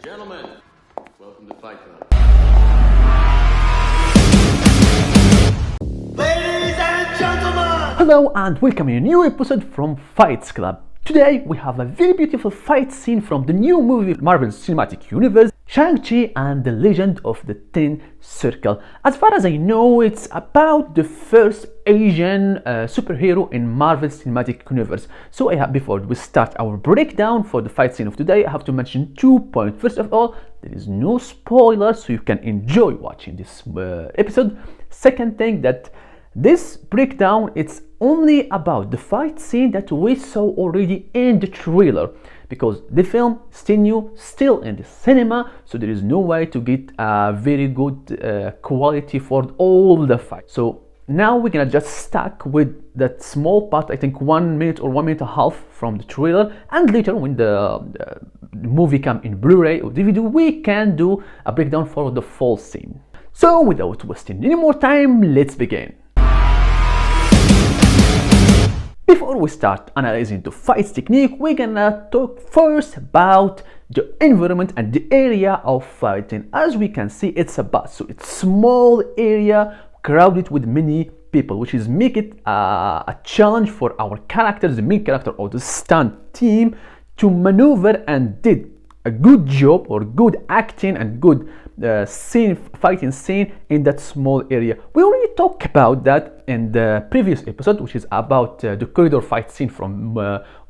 Gentlemen, welcome to Fight Club. Ladies and gentlemen! Hello and welcome to a new episode from Fights Club. Today we have a very beautiful fight scene from the new movie Marvel Cinematic Universe, Shang-Chi and the Legend of the Ten Circle. As far as I know, it's about the first Asian superhero in Marvel Cinematic Universe. So before we start our breakdown for the fight scene of today, I have to mention 2 points. First of all, there is no spoilers, so you can enjoy watching this episode. Second thing, that this breakdown, it's only about the fight scene that we saw already in the trailer, because the film is still new, still in the cinema, so there is no way to get a very good quality for all the fights. So now we're gonna just stuck with that small part, I think 1 minute or 1 minute and a half from the trailer, and later when the movie come in Blu-ray or DVD, we can do a breakdown for the full scene. So without wasting any more time, let's begin. Before we start analyzing the fight's technique, we're gonna talk first about the environment and the area of fighting. As we can see, it's a bus, so it's small area crowded with many people, which is make it a challenge for our characters, the main character or the stunt team, to maneuver, and did a good job or good acting and good fighting scene in that small area. We already talked about that in the previous episode, which is about the corridor fight scene from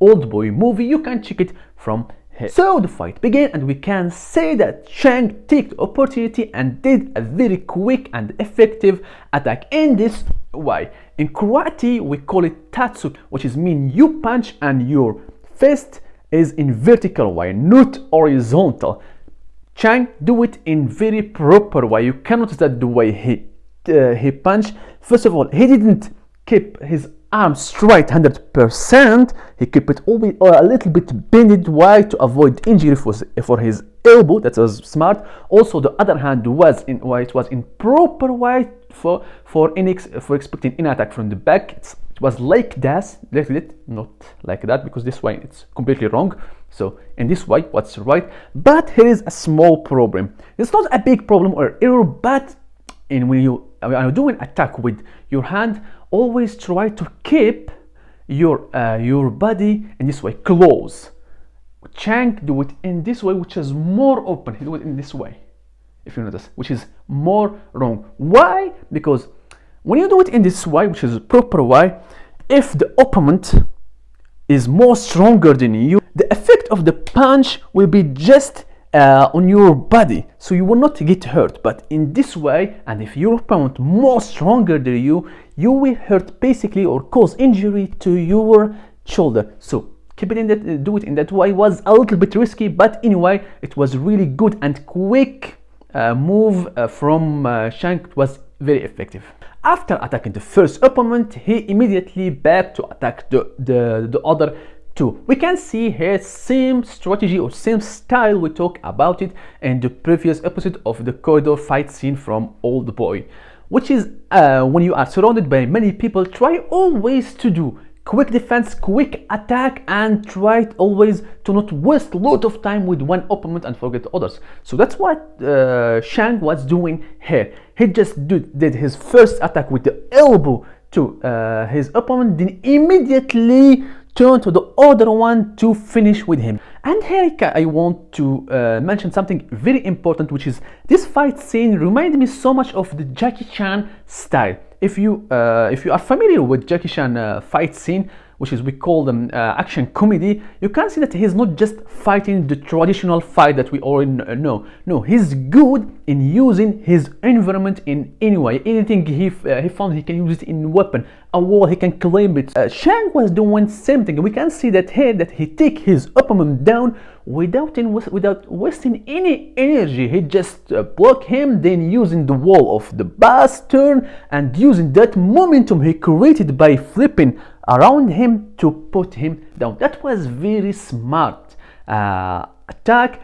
Old Boy movie. You can check it from here. So the fight began, and we can say that Shang took the opportunity and did a very quick and effective attack in this way. In karate, we call it tatsu, which is mean you punch and your fist is in vertical way, not horizontal. Shang do it in very proper way. You can notice that the way he punched. First of all, he didn't keep his arm straight 100%. He kept it always a little bit bended way to avoid injury for his elbow. That was smart. Also, the other hand was in proper way for expecting an attack from the back. It was like that, not like that, because this way it's completely wrong. So in this way, what's right? But here is a small problem. It's not a big problem or error, but when you are doing attack with your hand, always try to keep your body in this way close. Shang do it in this way, which is more open. He do it in this way, if you notice, which is more wrong. Why? Because when you do it in this way, which is a proper way, if the opponent is more stronger than you, the effect of the punch will be just on your body, so you will not get hurt. But in this way, and if your opponent more stronger than you will hurt basically or cause injury to your shoulder. So keep it in that, do it in that way. Was a little bit risky, but anyway, it was really good and quick move from Shang. It was very effective. After attacking the first opponent, he immediately back to attack the other two. We can see here same strategy or same style we talked about it in the previous episode of the corridor fight scene from Old Boy, which is when you are surrounded by many people, try always to do quick defense, quick attack, and try always to not waste a lot of time with one opponent and forget the others. So that's what Shang was doing here. He just did his first attack with the elbow to his opponent, then immediately turn to the other one to finish with him. And here I want to mention something very important, which is this fight scene reminded me so much of the Jackie Chan style. If you are familiar with Jackie Chan fight scene, which is we call them action comedy, you can see that he's not just fighting the traditional fight that we already know. No, he's good in using his environment in any way. Anything he found, he can use it in weapon, a wall, he can climb it. Shang was doing same thing. We can see that here that he take his opponent down without wasting any energy. He just block him, then using the wall of the bus turn and using that momentum he created by flipping around him to put him down. That was very smart attack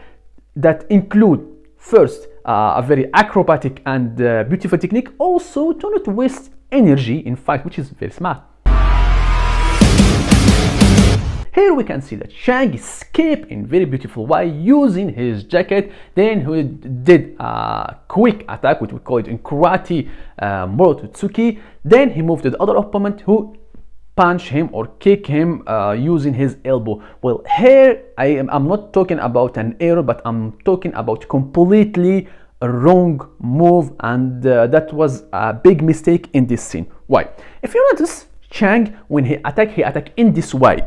that include first a very acrobatic and beautiful technique, also to not waste energy in fight, which is very smart. Here we can see that Shang escaped in very beautiful way using his jacket. Then he did a quick attack, which we call it in karate Morotsuki. Then he moved to the other opponent who punch him or kick him using his elbow. Well, here I'm not talking about an error, but I'm talking about completely a wrong move, and that was a big mistake in this scene. Why? If you notice, Shang, when he attacked in this way.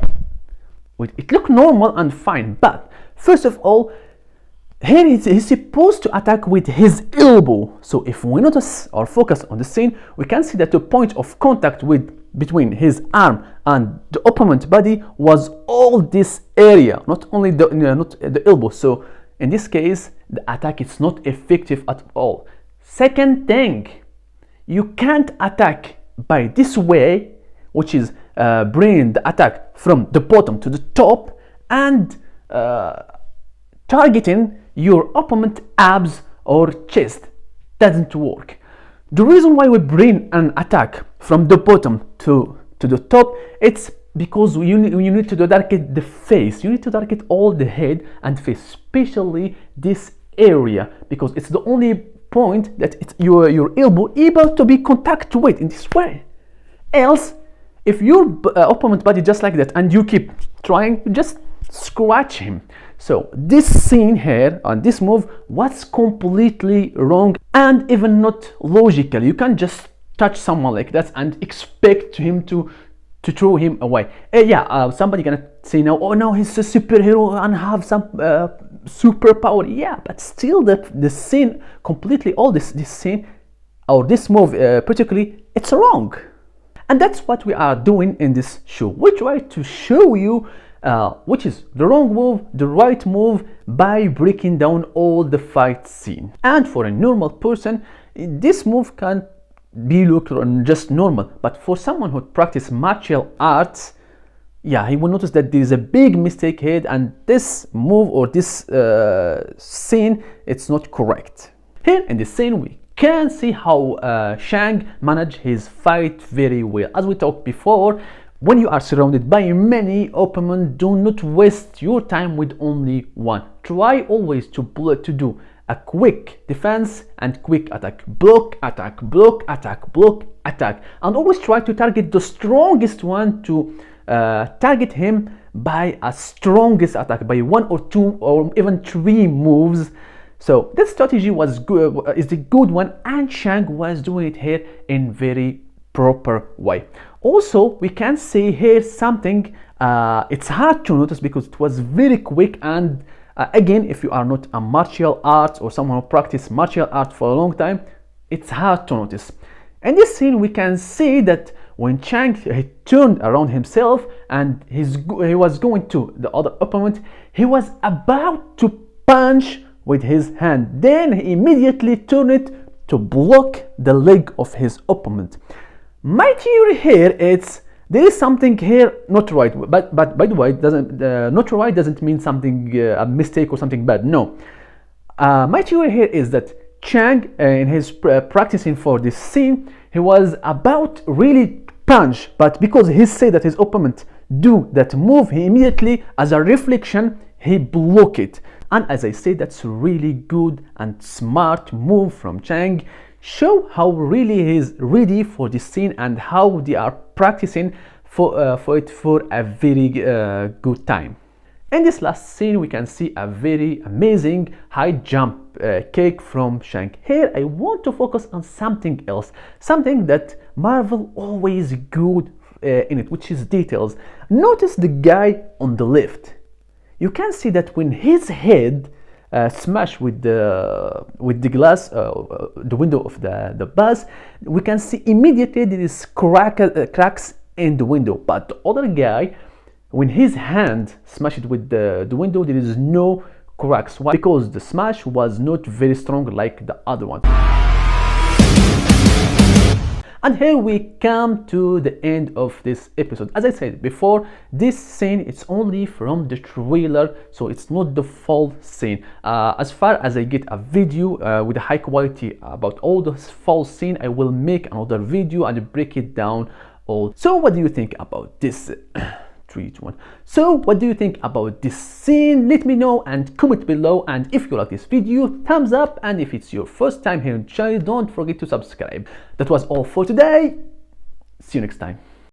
It looked normal and fine, but first of all, here he's supposed to attack with his elbow. So if we notice or focus on the scene, we can see that the point of contact between his arm and the opponent's body was all this area, not only not the elbow. So in this case, the attack is not effective at all. Second thing, you can't attack by this way, which is bringing the attack from the bottom to the top and targeting your opponent's abs or chest. Doesn't work. The reason why we bring an attack from the bottom to the top, it's because you need to target the face. You need to target all the head and face, especially this area, because it's the only point that it's your elbow able to be contact with in this way. Else, if your opponent's body just like that and you keep trying, you just scratch him. So this scene here on this move was completely wrong and even not logical. You can't just touch someone like that and expect him to throw him away. Somebody gonna say now, oh no, he's a superhero and have some superpower. Yeah, but still the scene completely, all this scene or this move particularly, it's wrong. And that's what we are doing in this show. We try to show you which is the wrong move, the right move, by breaking down all the fight scene. And for a normal person, this move can be looked just normal, but for someone who practice martial arts, yeah, he will notice that there is a big mistake here, and this move or this scene, it's not correct. Here in this scene, we can see how Shang managed his fight very well. As we talked before, when you are surrounded by many opponents, do not waste your time with only one. Try always to do a quick defense and quick attack. Block, attack, block, attack, block, attack. And always try to target the strongest one to target him by a strongest attack, by 1 or 2 or even 3 moves. So this strategy was good, is a good one, and Shang was doing it here in very proper way. Also, we can see here something, it's hard to notice because it was very quick, and again, if you are not a martial arts or someone who practice martial art for a long time, it's hard to notice. In this scene, we can see that when Shang turned around himself and he was going to the other opponent, he was about to punch with his hand. Then he immediately turned it to block the leg of his opponent. My theory here is there is something here not right, but by the way, not right doesn't mean something a mistake or something bad. No, my theory here is that Shang, in his practicing for this scene, he was about really punch, but because he said that his opponent do that move, he immediately, as a reflection, he block it. And as I said, that's a really good and smart move from Shang. Show how really he is ready for this scene and how they are practicing for it for a very good time. In this last scene, we can see a very amazing high jump kick from Shang. Here, I want to focus on something else, something that Marvel always good in it, which is details. Notice the guy on the left. You can see that when his head smash with the glass, the window of the bus, we can see immediately there is cracks in the window. But the other guy, when his hand smashed with the window, there is no cracks. Why? Because the smash was not very strong like the other one. And here we come to the end of this episode. As I said before, this scene it's only from the trailer, so it's not the full scene. As far as I get a video with a high quality about all the full scene, I will make another video and break it down all. So what do you think about this 3, 2, 1. So what do you think about this scene? Let me know and comment below, and if you like this video, thumbs up, and if it's your first time here on the channel, don't forget to subscribe. That was all for today. See you next time.